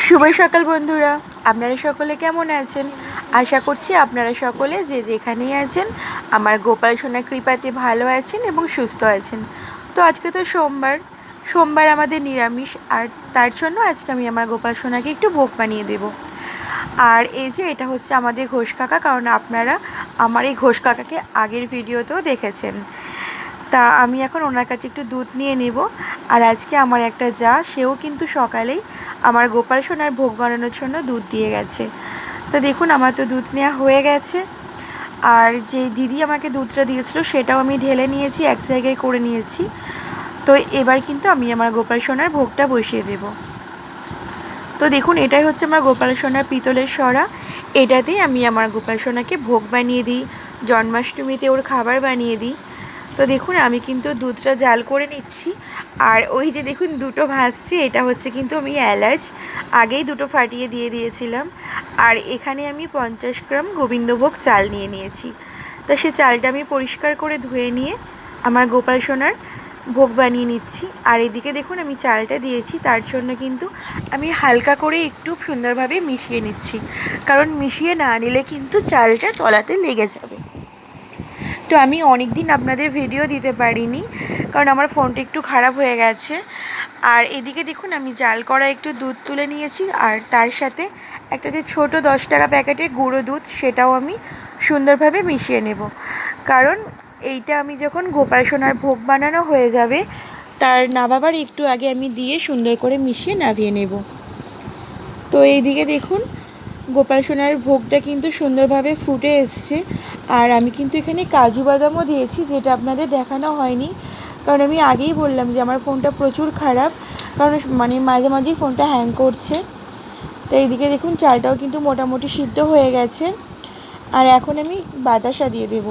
শুভ সকাল বন্ধুরা, আপনারা সকলে কেমন আছেন? আশা করছি আপনারা সকলে যে যেখানেই আছেন আমার গোপাল সোনার কৃপাতে ভালো আছেন এবং সুস্থ আছেন। তো আজকে তো সোমবার আমাদের নিরামিষ, আর তার জন্য আজকে আমি আমার গোপাল সোনাকে একটু ভোগ বানিয়ে দেব। আর এই যে এটা হচ্ছে আমাদের ঘোষ কাকা, কারণ আপনারা আমার এই ঘোষ কাকাকে আগের ভিডিওতেও দেখেছেন। তা আমি এখন ওনার কাছে একটু দুধ নিয়ে নেব। আর আজকে আমার একটা সেও কিন্তু সকালেই আমার গোপাল সোনার ভোগ বানানোর জন্য দুধ দিয়ে গেছে। তো দেখুন আমার তো দুধ নেওয়া হয়ে গেছে। আর যে দিদি আমাকে দুধটা দিয়েছিল সেটাও আমি ঢেলে নিয়েছি, এক জায়গায় করে নিয়েছি। তো এবার কিন্তু আমি আমার গোপাল সোনার ভোগটা বসিয়ে দেব। তো দেখুন এটাই হচ্ছে আমার গোপাল সোনার পিতলের সরা। এটাতেই আমি আমার গোপাল সোনাকে ভোগ বানিয়ে দিই, জন্মাষ্টমীতে ওর খাবার বানিয়ে দিই। তো দেখুন আমি কিন্তু দুধটা জাল করে নিচ্ছি। আর ওই যে দেখুন দুটো ভাসছে, এটা হচ্ছে কিন্তু আমি এলাচ আগেই দুটো ফাটিয়ে দিয়ে দিয়েছিলাম। আর এখানে আমি 50 গ্রাম গোবিন্দভোগ চাল নিয়ে নিয়েছি। তো সে চালটা আমি পরিষ্কার করে ধুয়ে নিয়ে আমার গোপাল সোনার ভোগ বানিয়ে নিচ্ছি। আর এদিকে দেখুন আমি চালটা দিয়েছি, তার জন্য কিন্তু আমি হালকা করে একটু সুন্দরভাবে মিশিয়ে নিচ্ছি, কারণ মিশিয়ে না নিলে কিন্তু চালটা তলাতে লেগে যাবে। তো আমি অনেক দিন আপনাদের ভিডিও দিতে পারিনি, কারণ আমার ফোনটা একটু খারাপ হয়ে গেছে। আর এদিকে দেখুন আমি জাল করা একটু দুধ তুলে নিয়েছি, আর তার সাথে একটা যে ছোটো 10 টাকা প্যাকেটের গুঁড়ো দুধ সেটাও আমি সুন্দরভাবে মিশিয়ে নেব। কারণ এইটা আমি যখন গোপাল সোনার ভোগ বানানো হয়ে যাবে তার নামাবার একটু আগে আমি দিয়ে সুন্দর করে মিশিয়ে নামিয়ে নেব। তো এইদিকে দেখুন গোপাল সোনার ভোগটা কিন্তু সুন্দরভাবে ফুটে এসছে। আর আমি কিন্তু এখানে কাজু বাদামও দিয়েছি, যেটা আপনাদের দেখানো হয়নি, কারণ আমি আগেই বললাম যে আমার ফোনটা প্রচুর খারাপ, কারণ মাঝে মাঝেই ফোনটা হ্যাং করছে। তো এইদিকে দেখুন চালটাও কিন্তু মোটামুটি সিদ্ধ হয়ে গেছে। আর এখন আমি বাতাসা দিয়ে দেব।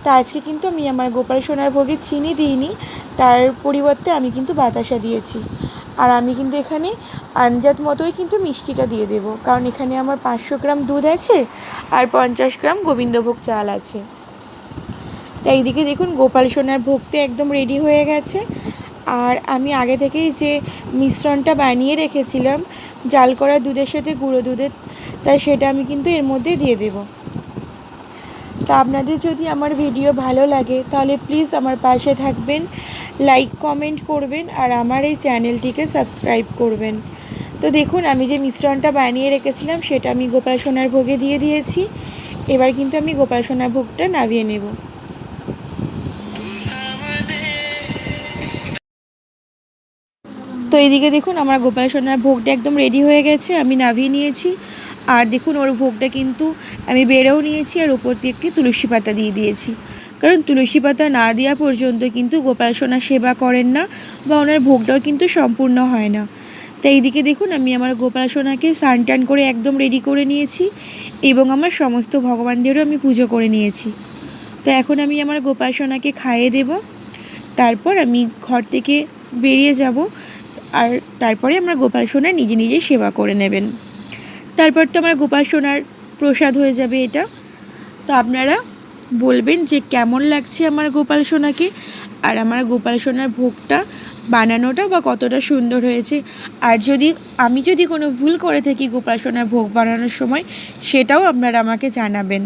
তা আজকে কিন্তু আমি আমার গোপাল সোনার ভোগে চিনি দিইনি, তার পরিবর্তে আমি কিন্তু বাতাসা দিয়েছি। আর আমি কিন্তু এখানে আন্দাজ মতোই কিন্তু মিষ্টিটা দিয়ে দেব, কারণ এখানে আমার 500 গ্রাম দুধ আছে আর 50 গ্রাম গোবিন্দভোগ চাল আছে। তাই এইদিকে দেখুন গোপাল সোনার ভোগটা একদম রেডি হয়ে গেছে। আর আমি আগে থেকেই যে মিশ্রণটা বানিয়ে রেখেছিলাম জাল করা দুধের সাথে গুঁড়ো দুধের, তাই সেটা আমি কিন্তু এর মধ্যে দিয়ে দেব। তা আপনাদের যদি আমার ভিডিও ভালো লাগে তাহলে প্লিজ আমার পাশে থাকবেন, লাইক কমেন্ট করবেন আর আমার এই চ্যানেলটিকে সাবস্ক্রাইব করবেন। তো দেখুন আমি যে মিশ্রণটা বানিয়ে রেখেছিলাম সেটা আমি গোপাল সোনার ভোগে দিয়ে দিয়েছি। এবার কিন্তু আমি গোপাল সোনার ভোগটা নামিয়ে নেব। তো এইদিকে দেখুন আমার গোপাল সোনার ভোগটা একদম রেডি হয়ে গেছে, আমি নামিয়ে নিয়েছি। আর দেখুন ওর ভোগটা কিন্তু আমি বেড়েও নিয়েছি, আর উপর দিয়ে একটি তুলসী পাতা দিয়ে দিয়েছি, কারণ তুলসী পাতা না দেওয়া পর্যন্ত কিন্তু গোপাল সোনা সেবা করেন না বা ওনার ভোগটাও কিন্তু সম্পূর্ণ হয় না। তাই এইদিকে দেখুন আমি আমার গোপাল সোনাকে স্নান টান করে একদম রেডি করে নিয়েছি, এবং আমার সমস্ত ভগবানদেরও আমি পুজো করে নিয়েছি। তো এখন আমি আমার গোপাল সোনাকে খাইয়ে দেব, তারপর আমি ঘর থেকে বেরিয়ে যাব। আর তারপরে আমরা গোপাল সোনার নিজে নিজে সেবা করে নেবেন। তারপর তো আমার গোপাল সোনার প্রসাদ হয়ে যাবে এটা। তো আপনারা বলবেন যে কেমন লাগছে আমার গোপাল সোনাকে, আর আমার গোপাল সোনার ভোগটা বানানোটা বা কতটা সুন্দর হয়েছে। আর আমি যদি কোনো ভুল করে থাকি গোপাল সোনার ভোগ বানানোর সময়, সেটাও আপনারা আমাকে জানাবেন।